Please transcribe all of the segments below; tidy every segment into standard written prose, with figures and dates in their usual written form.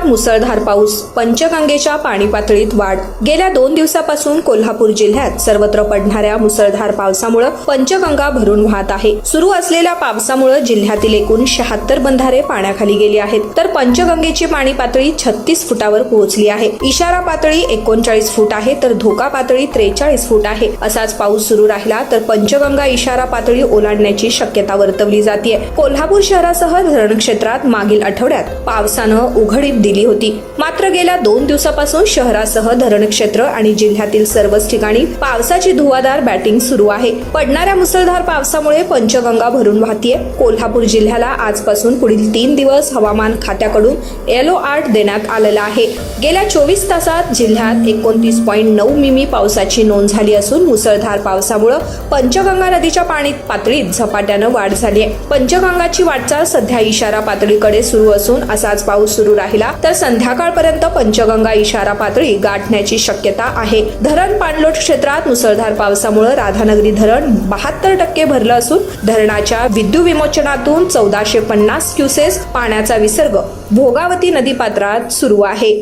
जिल्ह्यात मुसळधार पाऊस, पंचगंगेच्या पाणी पातळीत वाढ। गेल्या 2 दिवसापासून कोल्हापूर जिल्ह्यात सर्वत्र पडणाऱ्या मुसळधार पावसामुळे पंचगंगा भरून वाहत आहे। सुरू असलेल्या पावसामुळे जिल्ह्यातील एकूण 76 बंधारे पाण्याखाली गेले आहेत, तर पंचगंगेची पाणी पातळी 36 फुटावर पोहोचली आहे। इशारा पातळी 39 फूट आहे, तर धोका पातळी 43 फूट आहे। असाच पाऊस सुरू राहिला तर पंचगंगा इशारा पातळी ओलांडण्याची शक्यता वर्तवली जाते। कोल्हापूर शहरासह धरण क्षेत्रात मागील आठवड्यात पावसानं उघडीप दिली होती, मात्र गेल्या 2 दिवसापासून शहरासह धरण क्षेत्र आणि जिल्ह्यातील सर्वच ठिकाणी पावसाची धुवाधार बॅटिंग सुरू आहे। पडणाऱ्या मुसळधार पावसामुळे पंचगंगा भरून वाहतीये। कोल्हापूर जिल्ह्याला आजपासून पुढील 3 दिवस हवामान खात्याकडून येलो अलर्ट देण्यात आलेला आहे। गेल्या 24 तासात जिल्ह्यात 29.9 मिमी पावसाची नोंद झाली असून मुसळधार पावसामुळे पंचगंगा नदीच्या पाणी पातळीत झपाट्यानं वाढ झाली आहे। पंचगंगाची वाटचाल सध्या इशारा पातळीकडे सुरू असून असाच पाऊस सुरू राहिला तर संध्याकाळपर्यंत पंचगंगा इशारा पातळी गाठण्याची शक्यता आहे। धरण पाणलोट क्षेत्रात मुसळधार पावसामुळे राधानगरी धरण 72% भरलं असून धरणाच्या विद्युतविमोचनातून 1450 क्युसेस पाण्याचा विसर्ग भोगावती नदीपात्रात सुरू आहे।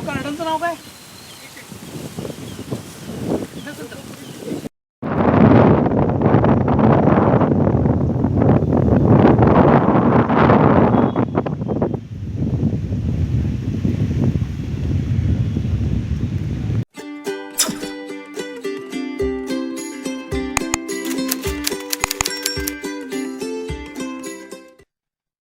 गार्डनचं नाव काय?